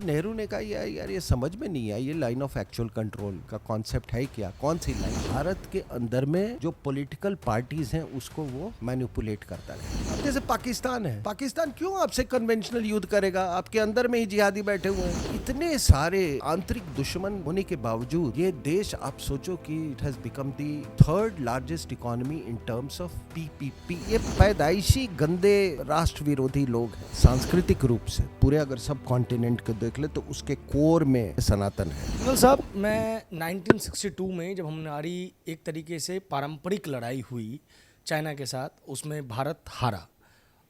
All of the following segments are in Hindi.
नेहरू ने कहा यार ये समझ में नहीं आया, ये लाइन ऑफ एक्चुअल कंट्रोल का कॉन्सेप्ट है क्या, कौन सी लाइन। भारत के अंदर में जो पॉलिटिकल पार्टीज हैं उसको वो मैनिपुलेट करता है। अब जैसे पाकिस्तान है, पाकिस्तान क्यों आपसे कन्वेंशनल युद्ध करेगा, आपके अंदर में ही जिहादी बैठे हुए हैं। इतने सारे आंतरिक दुश्मन होने के बावजूद ये देश, आप सोचो कि it has become the third largest economy in terms of PPP. ये पैदाइशी गंदे राष्ट्र विरोधी लोग हैं सांस्कृतिक रूप से। पूरे अगर सब कॉन्टिनेंट को देख ले तो उसके कोर में सनातन है। तो साहब, मैं 1962 में जब हमारी एक तरीके से पारंपरिक लड़ाई हुई चाइना के साथ, उसमें भारत हारा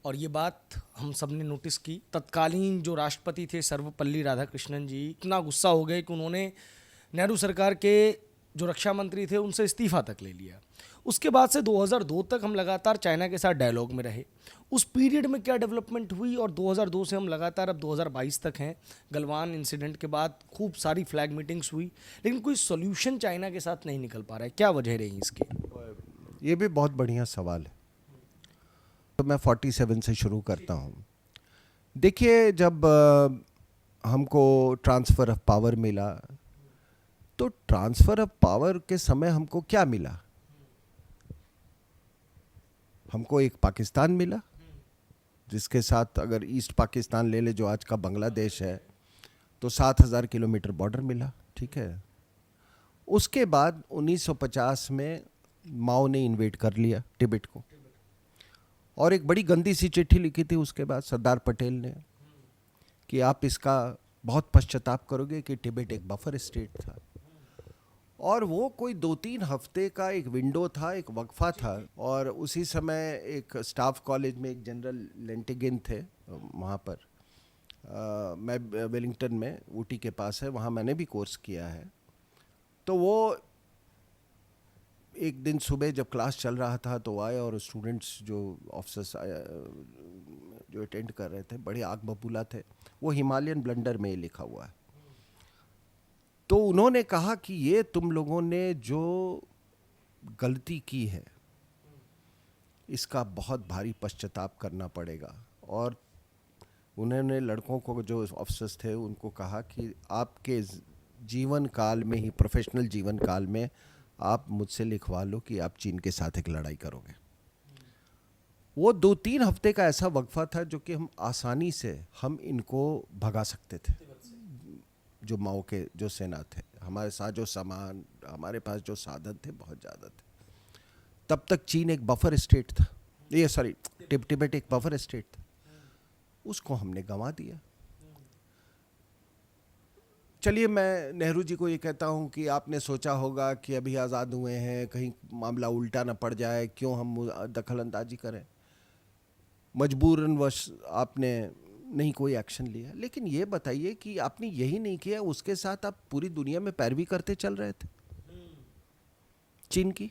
और ये बात हम सब ने नोटिस की। तत्कालीन जो राष्ट्रपति थे सर्वपल्ली राधाकृष्णन जी इतना गुस्सा हो गए कि उन्होंने नेहरू सरकार के जो रक्षा मंत्री थे उनसे इस्तीफा तक ले लिया। उसके बाद से 2002 तक हम लगातार चाइना के साथ डायलॉग में रहे। उस पीरियड में क्या डेवलपमेंट हुई और 2002 से हम लगातार अब 2022 तक हैं। गलवान इंसिडेंट के बाद खूब सारी फ्लैग मीटिंग्स हुई, लेकिन कोई सॉल्यूशन चाइना के साथ नहीं निकल पा रहा है। क्या वजह रही इसकी? ये भी बहुत बढ़िया सवाल है। तो मैं 47 से शुरू करता हूँ। देखिए, जब हमको ट्रांसफ़र ऑफ पावर मिला तो ट्रांसफ़र ऑफ पावर के समय हमको क्या मिला? हमको एक पाकिस्तान मिला जिसके साथ, अगर ईस्ट पाकिस्तान ले ले जो आज का बांग्लादेश है, तो 7,000 किलोमीटर बॉर्डर मिला। ठीक है। उसके बाद 1950 में माओ ने इन्वेड कर लिया तिब्बत को और एक बड़ी गंदी सी चिट्ठी लिखी थी उसके बाद सरदार पटेल ने कि आप इसका बहुत पश्चाताप करोगे कि तिब्बत एक बफर स्टेट था। और वो कोई 2-3 हफ्ते का एक विंडो था, एक वक्फा था। और उसी समय एक स्टाफ कॉलेज में एक जनरल लेंटिगिन थे वहाँ पर, मैं वेलिंगटन में ऊटी के पास है, वहाँ मैंने भी कोर्स किया है। तो वो एक दिन सुबह जब क्लास चल रहा था तो आए और स्टूडेंट्स जो ऑफिसर्स जो अटेंड कर रहे थे बड़े आग बबूला थे। वो हिमालयन ब्लंडर में लिखा हुआ है। तो उन्होंने कहा कि ये तुम लोगों ने जो गलती की है इसका बहुत भारी पश्चाताप करना पड़ेगा। और उन्होंने लड़कों को, जो ऑफिसर्स थे, उनको कहा कि आपके जीवन काल में ही, प्रोफेशनल जीवन काल में, आप मुझसे लिखवा लो कि आप चीन के साथ एक लड़ाई करोगे। वो 2-3 हफ्ते का ऐसा वक्फा था जो कि हम आसानी से हम इनको भगा सकते थे। जो माओ के जो सेना थे, हमारे साथ जो सामान, हमारे पास जो साधन थे बहुत ज़्यादा थे। तब तक चीन एक बफर स्टेट था, ये सॉरी तिब्बत एक बफर स्टेट था। उसको हमने गंवा दिया। चलिए, मैं नेहरू जी को ये कहता हूँ कि आपने सोचा होगा कि अभी आज़ाद हुए हैं, कहीं मामला उल्टा ना पड़ जाए, क्यों हम दखल अंदाजी करें। मजबूरनवश आपने नहीं कोई एक्शन लिया। लेकिन ये बताइए कि आपने यही नहीं किया, उसके साथ आप पूरी दुनिया में पैरवी करते चल रहे थे चीन की।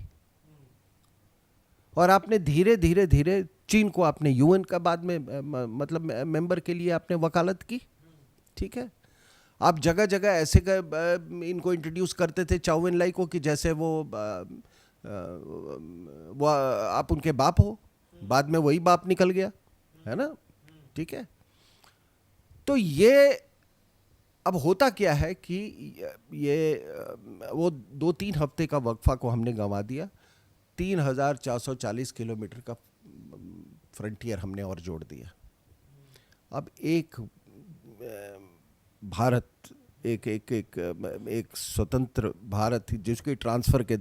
और आपने धीरे धीरे धीरे चीन को आपने यूएन का बाद में मतलब मेंबर के लिए आपने वकालत की। ठीक है। आप जगह जगह ऐसे इनको इंट्रोड्यूस करते थे चाउ एन लाई को कि जैसे वो आप उनके बाप हो। बाद में वही बाप निकल गया, है ना। ठीक है। तो ये अब होता क्या है कि ये वो 2-3 हफ्ते का वक्फा को हमने गंवा दिया। 3,440 किलोमीटर का फ्रंटियर हमने और जोड़ दिया। अब एक भारत, एक स्वतंत्र भारत जिसके ट्रांसफ़र के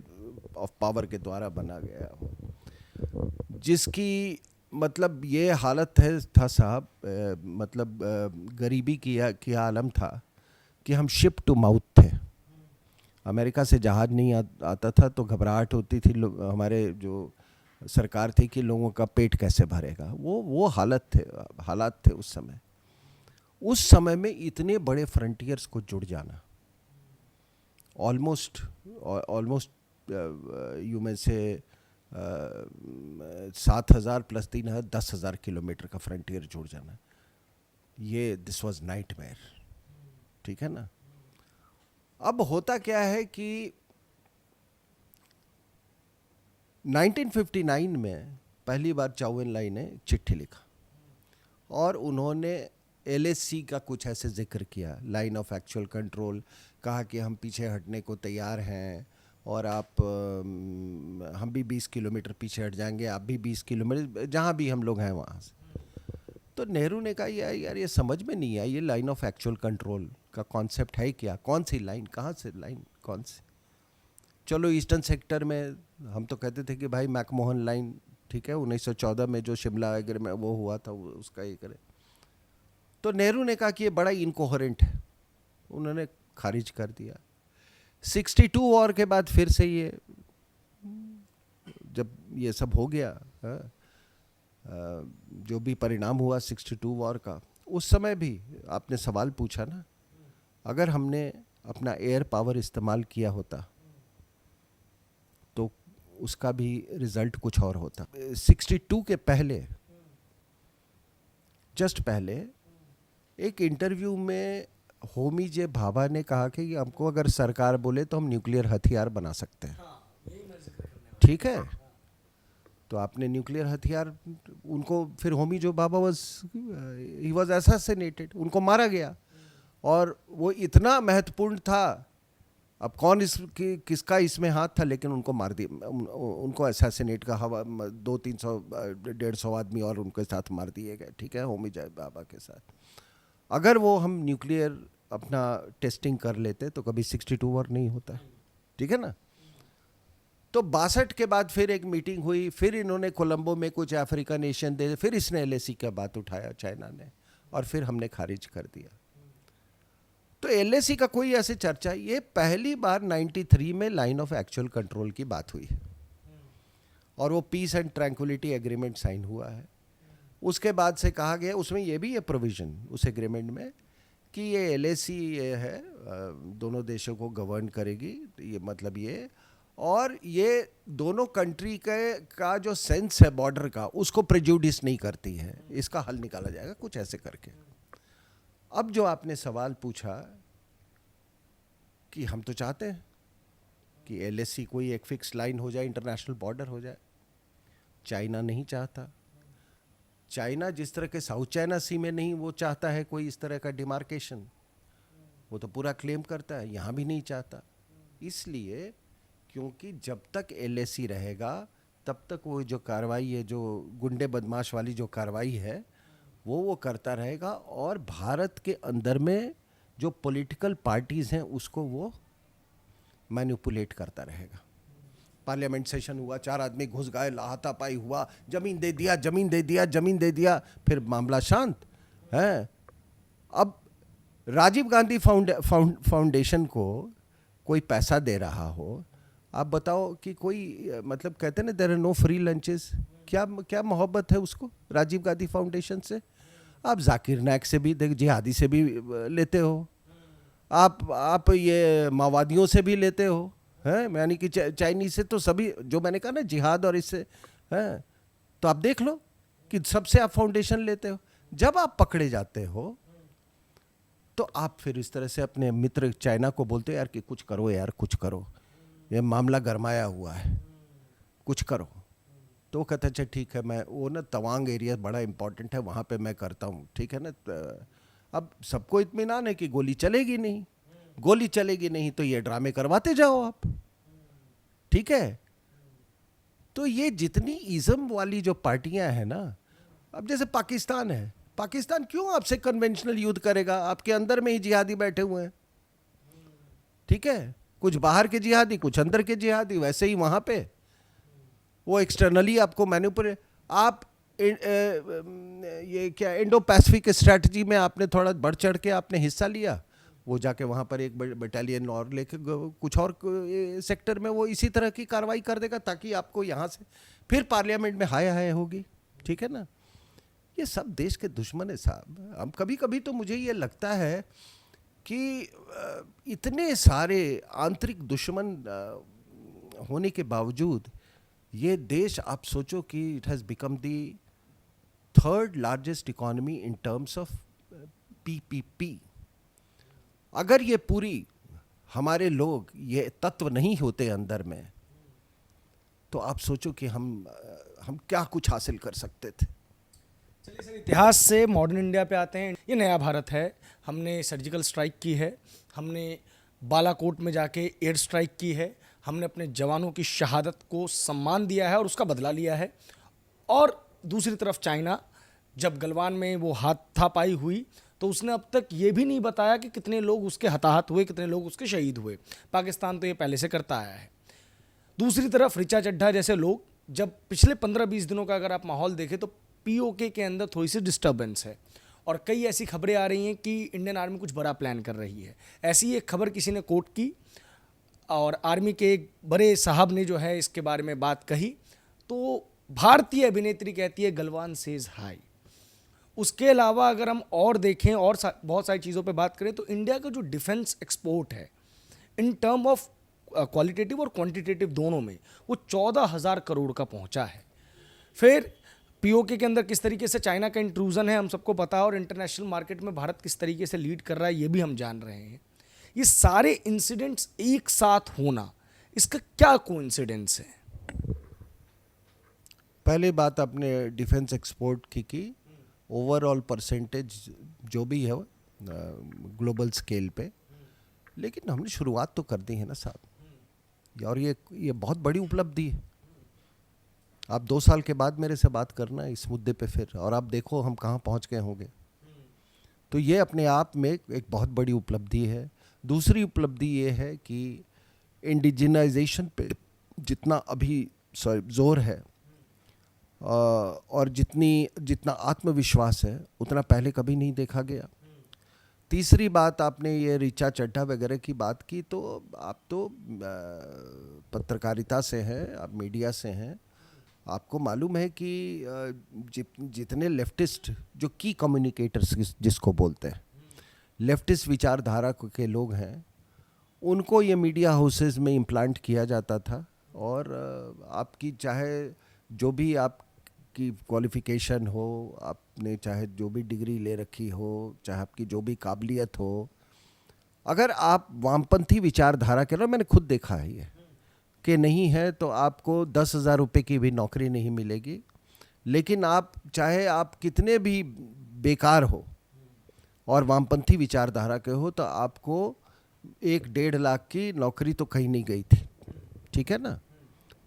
ऑफ पावर के द्वारा बना गया हो, जिसकी मतलब ये हालत था साहब, मतलब गरीबी की आलम था कि हम शिप टू माउथ थे। अमेरिका से जहाज़ नहीं आता था तो घबराहट होती थी हमारे जो सरकार थी कि लोगों का पेट कैसे भरेगा। वो हालात थे उस समय। उस समय में इतने बड़े फ्रंटियर्स को जुड़ जाना, ऑलमोस्ट यू में से 7,000 प्लस 3,000 10,000 किलोमीटर का फ्रंटियर जुड़ जाना, ये दिस वाज नाइटमेयर। ठीक है ना। अब होता क्या है कि 1959 में पहली बार चाउ एन लाई ने चिट्ठी लिखा और उन्होंने एलएसी का कुछ ऐसे जिक्र किया, लाइन ऑफ एक्चुअल कंट्रोल, कहा कि हम पीछे हटने को तैयार हैं और आप हम भी 20 किलोमीटर पीछे हट जाएंगे, आप भी 20 किलोमीटर, जहाँ भी हम लोग हैं वहाँ से। तो नेहरू ने कहा यार ये समझ में नहीं आया, ये लाइन ऑफ एक्चुअल कंट्रोल का कॉन्सेप्ट है क्या, कौन सी लाइन, कहाँ से लाइन, कौन सी। चलो ईस्टर्न सेक्टर में हम तो कहते थे कि भाई मैकमोहन लाइन, ठीक है, 1914 में जो शिमला वगैरह में वो हुआ था उसका ये करे। तो नेहरू ने कहा कि ये बड़ा इनकोहेरेंट है, उन्होंने खारिज कर दिया। 62 वॉर के बाद फिर से ये जब ये सब हो गया, जो भी परिणाम हुआ 62 वॉर का, उस समय भी आपने सवाल पूछा ना, अगर हमने अपना एयर पावर इस्तेमाल किया होता तो उसका भी रिजल्ट कुछ और होता। 62 के पहले, जस्ट पहले एक इंटरव्यू में होमी जे भाभा ने कहा कि हमको अगर सरकार बोले तो हम न्यूक्लियर हथियार बना सकते हैं, ठीक है। तो आपने न्यूक्लियर हथियार, उनको फिर होमी जो भाभा ही वाज असैसिनेटेड, उनको मारा गया। और वो इतना महत्वपूर्ण था, अब कौन किसका इसमें हाथ था, लेकिन उनको मार दिया, उनको असैसिनेट का हवा 200-300-150 आदमी और उनके साथ मार दिए गए, ठीक है, होमी जय बाबा के साथ। अगर वो हम न्यूक्लियर अपना टेस्टिंग कर लेते तो कभी 62 वॉर नहीं होता, ठीक है ना। तो 62 के बाद फिर एक मीटिंग हुई, फिर इन्होंने कोलंबो में कुछ अफ्रीका नेशन दे, फिर इसने एलएसी का बात उठाया चाइना ने, और फिर हमने खारिज कर दिया। तो एलएसी का कोई ऐसे चर्चा, ये पहली बार 93 में लाइन ऑफ एक्चुअल कंट्रोल की बात हुई है, और वो peace and tranquillity agreement sign हुआ है। उसके बाद से कहा गया, उसमें ये भी है प्रोविजन उस एग्रीमेंट में कि ये एलएसी ये है, दोनों देशों को गवर्न करेगी, ये मतलब ये, और ये दोनों कंट्री का जो सेंस है बॉर्डर का, उसको प्रेजुडिस नहीं करती है, इसका हल निकाला जाएगा कुछ ऐसे करके। अब जो आपने सवाल पूछा कि हम तो चाहते हैं कि एलएसी कोई एक फिक्स लाइन हो जाए, इंटरनेशनल बॉर्डर हो जाए, चाइना नहीं चाहता। चाइना जिस तरह के साउथ चाइना सी में नहीं वो चाहता है कोई इस तरह का डिमार्केशन, वो तो पूरा क्लेम करता है, यहाँ भी नहीं चाहता। इसलिए क्योंकि जब तक एलएसी रहेगा तब तक वो जो कार्रवाई है, जो गुंडे बदमाश वाली जो कार्रवाई है, वो करता रहेगा, और भारत के अंदर में जो पॉलिटिकल पार्टीज़ हैं उसको वो मैनिपुलेट करता रहेगा। पार्लियामेंट सेशन हुआ, 4 आदमी घुस गए, हाथापाई हुआ, जमीन दे दिया, जमीन दे दिया, जमीन दे दिया, फिर मामला शांत है। अब राजीव गांधी फाउंडेशन को कोई पैसा दे रहा हो, आप बताओ कि कोई, मतलब कहते हैं ना there are no free lunches, क्या मोहब्बत है उसको राजीव गांधी फाउंडेशन से। आप जाकिर नायक से भी, जिहादी से भी लेते हो, आप ये माओवादियों से भी लेते हो, हैं, यानी कि चाइनीज से, तो सभी जो मैंने कहा ना जिहाद और इससे, हैं, तो आप देख लो कि सबसे आप फाउंडेशन लेते हो। जब आप पकड़े जाते हो तो आप फिर इस तरह से अपने मित्र चाइना को बोलते हो यार कि कुछ करो यार, कुछ करो, ये मामला गरमाया हुआ है, कुछ करो। तो वो कहता अच्छा ठीक है, मैं वो ना तवांग एरिया बड़ा इंपॉर्टेंट है, वहाँ पे मैं करता हूँ, ठीक है ना। अब सबको इत्मीनान है कि गोली चलेगी नहीं, गोली चलेगी नहीं तो ये ड्रामे करवाते जाओ आप, ठीक है। तो ये जितनी इज़म वाली जो पार्टियां हैं ना, अब जैसे पाकिस्तान है, पाकिस्तान क्यों आपसे कन्वेंशनल युद्ध करेगा, आपके अंदर में ही जिहादी बैठे हुए हैं, ठीक है, कुछ बाहर के जिहादी, कुछ अंदर के जिहादी, वैसे ही वहाँ पे वो एक्सटर्नली आपको मैनिपुलेट। आप ये क्या इंडो पैसिफिक स्ट्रैटेजी में आपने थोड़ा बढ़ चढ़ के आपने हिस्सा लिया, वो जाके वहाँ पर एक बटालियन और लेके कुछ और सेक्टर में वो इसी तरह की कार्रवाई कर देगा, ताकि आपको यहाँ से फिर पार्लियामेंट में हाय हाय होगी, ठीक है ना। ये सब देश के दुश्मन है साहब। अब कभी कभी तो मुझे ये लगता है कि इतने सारे आंतरिक दुश्मन होने के बावजूद ये देश, आप सोचो कि it has become the 3rd largest economy in terms of PPP. अगर ये पूरी हमारे लोग ये तत्व नहीं होते अंदर में, तो आप सोचो कि हम क्या कुछ हासिल कर सकते थे। चलिए सर, इतिहास से मॉडर्न इंडिया पे आते हैं। ये नया भारत है, हमने सर्जिकल स्ट्राइक की है, हमने बालाकोट में जाके एयर स्ट्राइक की है, हमने अपने जवानों की शहादत को सम्मान दिया है और उसका बदला लिया है। और दूसरी तरफ चाइना, जब गलवान में वो हाथापाई हुई तो उसने अब तक ये भी नहीं बताया कि कितने लोग उसके हताहत हुए, कितने लोग उसके शहीद हुए। पाकिस्तान तो ये पहले से करता आया है। दूसरी तरफ ऋचा चड्ढा जैसे लोग, जब पिछले 15-20 दिनों का अगर आप माहौल देखें तो पीओके के अंदर थोड़ी सी डिस्टर्बेंस है और कई ऐसी खबरें आ रही हैं कि इंडियन आर्मी कुछ बड़ा प्लान कर रही है। ऐसी एक खबर किसी ने कोट की और आर्मी के एक बड़े साहब ने जो है इसके बारे में बात कही, तो भारतीय अभिनेत्री कहती है गलवान सेज हाई। उसके अलावा अगर हम और देखें और बहुत सारी चीज़ों पे बात करें तो इंडिया का जो डिफेंस एक्सपोर्ट है इन टर्म ऑफ क्वालिटेटिव और क्वांटिटेटिव दोनों में, वो 14,000 करोड़ का पहुंचा है। फिर पीओके के अंदर किस तरीके से चाइना का इंट्रूजन है हम सबको पता है, और इंटरनेशनल मार्केट में भारत किस तरीके से लीड कर रहा है ये भी हम जान रहे हैं। ये सारे इंसिडेंट्स एक साथ होना, इसका क्या कोइंसिडेंस है? पहली बात आपने डिफेंस एक्सपोर्ट की ओवरऑल परसेंटेज जो भी है ग्लोबल स्केल पे, लेकिन हमने शुरुआत तो कर दी है ना साहब, और ये बहुत बड़ी उपलब्धि है। आप 2 साल के बाद मेरे से बात करना इस मुद्दे पे फिर, और आप देखो हम कहाँ पहुँच गए होंगे। तो ये अपने आप में एक बहुत बड़ी उपलब्धि है। दूसरी उपलब्धि ये है कि इंडिजिनाइजेशन पे जितना अभी जोर है और जितना आत्मविश्वास है उतना पहले कभी नहीं देखा गया। तीसरी बात, आपने ये ऋचा चड्ढा वगैरह की बात की, तो आप तो पत्रकारिता से हैं, आप मीडिया से हैं, आपको मालूम है कि जितने लेफ्टिस्ट जो की कम्युनिकेटर्स जिसको बोलते हैं, लेफ्टिस्ट विचारधारा के लोग हैं, उनको ये मीडिया हाउसेस में इम्प्लांट किया जाता था। और आपकी चाहे जो भी आपकी क्वालिफ़िकेशन हो, आपने चाहे जो भी डिग्री ले रखी हो, चाहे आपकी जो भी काबिलियत हो, अगर आप वामपंथी विचारधारा के लोग, मैंने खुद देखा है ये कि नहीं है, तो आपको 10,000 रुपये की भी नौकरी नहीं मिलेगी। लेकिन आप चाहे आप कितने भी बेकार हो और वामपंथी विचारधारा के हो, तो आपको 1-1.5 लाख की नौकरी तो कहीं नहीं गई थी, ठीक है ना।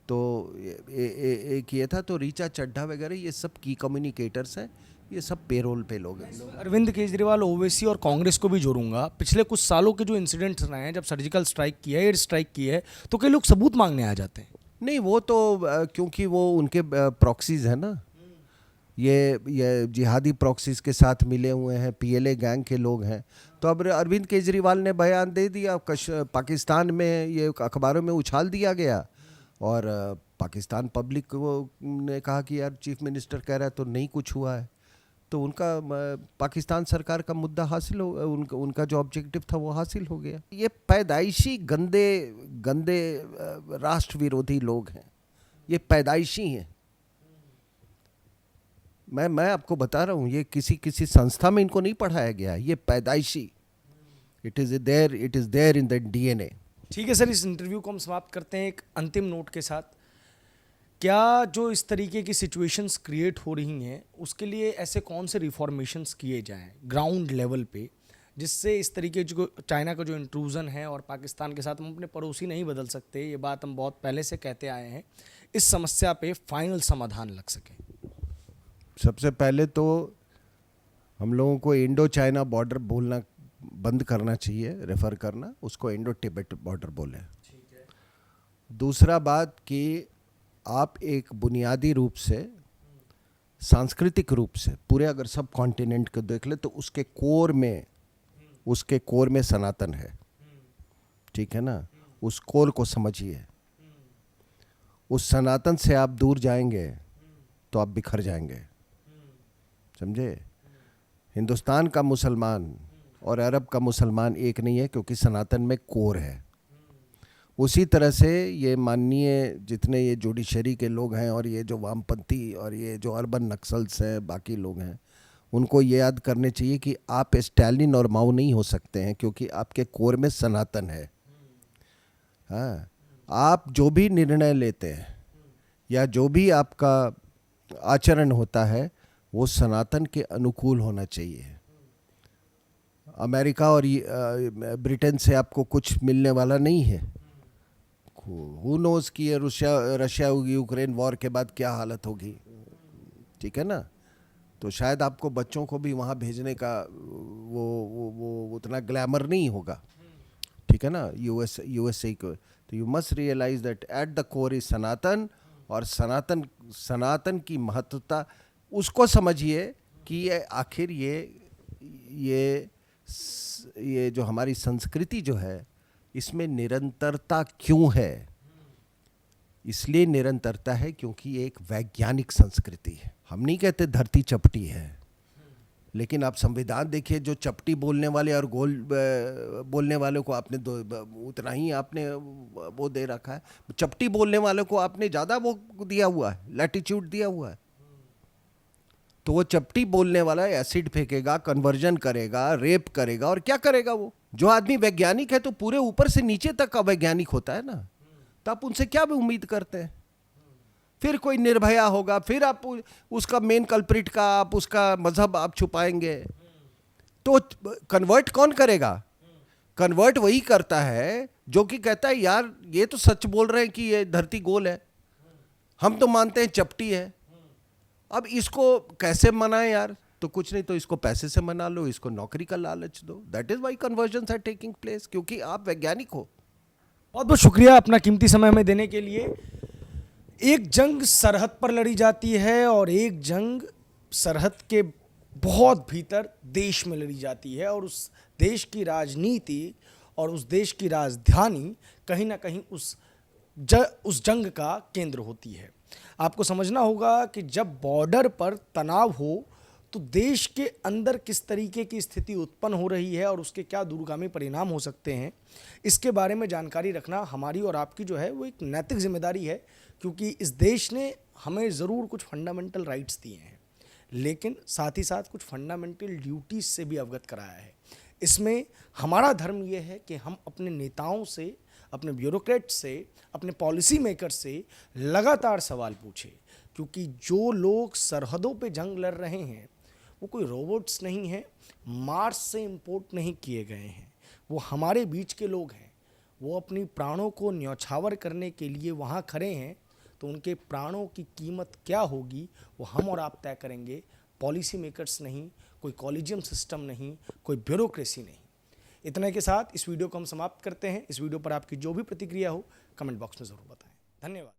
तो एक ये था। तो ऋचा चड्ढा वगैरह ये सब की कम्युनिकेटर्स हैं, ये सब पेरोल पे लोग हैं। अरविंद केजरीवाल, ओवैसी और कांग्रेस को भी जोड़ूंगा। पिछले कुछ सालों के जो इंसिडेंट्स रहे हैं, जब सर्जिकल स्ट्राइक की है, एयर स्ट्राइक की है, तो कई लोग सबूत मांगने आ जाते हैं। नहीं, वो तो क्योंकि वो उनके प्रॉक्सीज है ना, ये जिहादी प्रॉक्सीज के साथ मिले हुए हैं, पीएलए गैंग के लोग हैं। तो अब अरविंद केजरीवाल ने बयान दे दिया, पाकिस्तान में ये अखबारों में उछाल दिया गया, और पाकिस्तान पब्लिक को ने कहा कि यार चीफ मिनिस्टर कह रहा है तो नहीं कुछ हुआ है। तो उनका पाकिस्तान सरकार का मुद्दा हासिल हो, उनका जो ऑब्जेक्टिव था वो हासिल हो गया। ये पैदाइशी गंदे राष्ट्र विरोधी लोग हैं, ये पैदाइशी हैं। मैं आपको बता रहा हूँ, ये किसी संस्था में इनको नहीं पढ़ाया गया है, ये पैदाइशी, it is there in the DNA. ठीक है सर, इस इंटरव्यू को हम समाप्त करते हैं एक अंतिम नोट के साथ। क्या जो इस तरीके की सिचुएशंस क्रिएट हो रही हैं, उसके लिए ऐसे कौन से रिफॉर्मेशंस किए जाएं ग्राउंड लेवल पे, जिससे इस तरीके जो चाइना का जो इंट्रूजन है, और पाकिस्तान के साथ हम अपने पड़ोसी नहीं बदल सकते, ये बात हम बहुत पहले से कहते आए हैं, इस समस्या पे फाइनल समाधान लग सके? सबसे पहले तो हम लोगों को इंडो चाइना बॉर्डर बोलना बंद करना चाहिए, रेफर करना, उसको इंडो तिब्बत बॉर्डर बोलें। दूसरा बात कि आप एक बुनियादी रूप से, सांस्कृतिक रूप से पूरे अगर सब कॉन्टिनेंट को देख ले तो उसके कोर में सनातन है, ठीक है ना। उस कोर को समझिए। उस सनातन से आप दूर जाएंगे तो आप बिखर जाएंगे, समझे। हिंदुस्तान का मुसलमान और अरब का मुसलमान एक नहीं है, क्योंकि सनातन में कोर है। उसी तरह से ये माननीय जितने ये जुडिशरी के लोग हैं, और ये जो वामपंथी और ये जो अर्बन नक्सल्स हैं, बाकी लोग हैं, उनको ये याद करने चाहिए कि आप स्टालिन और माओ नहीं हो सकते हैं, क्योंकि आपके कोर में सनातन है। हाँ, आप जो भी निर्णय लेते हैं या जो भी आपका आचरण होता है, वो सनातन के अनुकूल होना चाहिए। अमेरिका और ब्रिटेन से आपको कुछ मिलने वाला नहीं है। हु नोज़ कि ये रशिया यूक्रेन वॉर के बाद क्या हालत होगी, ठीक है ना। तो शायद आपको बच्चों को भी वहाँ भेजने का वो उतना ग्लैमर नहीं होगा, ठीक है ना, यूएसए को। तो you must realise that at the core is Sanatan, और सनातन की महत्वता उसको समझिए कि ये आखिर ये जो हमारी संस्कृति जो है इसमें निरंतरता क्यों है। इसलिए निरंतरता है क्योंकि ये एक वैज्ञानिक संस्कृति है। हम नहीं कहते धरती चपटी है, लेकिन आप संविधान देखिए, जो चपटी बोलने वाले और गोल बोलने वालों को आपने उतना ही आपने वो दे रखा है। चपटी बोलने वालों को आपने ज़्यादा वो दिया हुआ है, लैटिट्यूड दिया हुआ है। तो वो चपटी बोलने वाला एसिड फेंकेगा, कन्वर्जन करेगा, रेप करेगा, और क्या करेगा वो। जो आदमी वैज्ञानिक है तो पूरे ऊपर से नीचे तक का वैज्ञानिक होता है ना, तो आप उनसे क्या भी उम्मीद करते हैं। फिर कोई निर्भया होगा, फिर आप उसका मेन कल्प्रिट का आप उसका मजहब आप छुपाएंगे, तो कन्वर्ट कौन करेगा। कन्वर्ट वही करता है जो कि कहता है यार ये तो सच बोल रहे हैं कि ये धरती गोल है, हम तो मानते हैं चपटी है। अब इसको कैसे मनाएं यार। तो कुछ नहीं तो इसको पैसे से मना लो, इसको नौकरी का लालच दो। That is why conversions are taking place, क्योंकि आप वैज्ञानिक हो। बहुत बहुत शुक्रिया अपना कीमती समय हमें देने के लिए। एक जंग सरहद पर लड़ी जाती है और एक जंग सरहद के बहुत भीतर देश में लड़ी जाती है, और उस देश की राजनीति और उस देश की राजधानी कहीं ना कहीं उस जंग का केंद्र होती है। आपको समझना होगा कि जब बॉर्डर पर तनाव हो तो देश के अंदर किस तरीके की स्थिति उत्पन्न हो रही है और उसके क्या दूरगामी परिणाम हो सकते हैं, इसके बारे में जानकारी रखना हमारी और आपकी जो है वो एक नैतिक जिम्मेदारी है। क्योंकि इस देश ने हमें ज़रूर कुछ फंडामेंटल राइट्स दिए हैं, लेकिन साथ ही साथ कुछ फंडामेंटल ड्यूटीज़ से भी अवगत कराया है। इसमें हमारा धर्म ये है कि हम अपने नेताओं से, अपने ब्यूरोक्रेट से, अपने पॉलिसी मेकर से लगातार सवाल पूछे, क्योंकि जो लोग सरहदों पे जंग लड़ रहे हैं वो कोई रोबोट्स नहीं हैं, मार्स से इंपोर्ट नहीं किए गए हैं, वो हमारे बीच के लोग हैं। वो अपनी प्राणों को न्यौछावर करने के लिए वहाँ खड़े हैं, तो उनके प्राणों की कीमत क्या होगी वो हम और आप तय करेंगे, पॉलिसी मेकर्स नहीं, कोई कॉलेजियम सिस्टम नहीं, कोई ब्यूरोक्रेसी नहीं। इतने के साथ इस वीडियो को हम समाप्त करते हैं। इस वीडियो पर आपकी जो भी प्रतिक्रिया हो कमेंट बॉक्स में ज़रूर बताएं। धन्यवाद।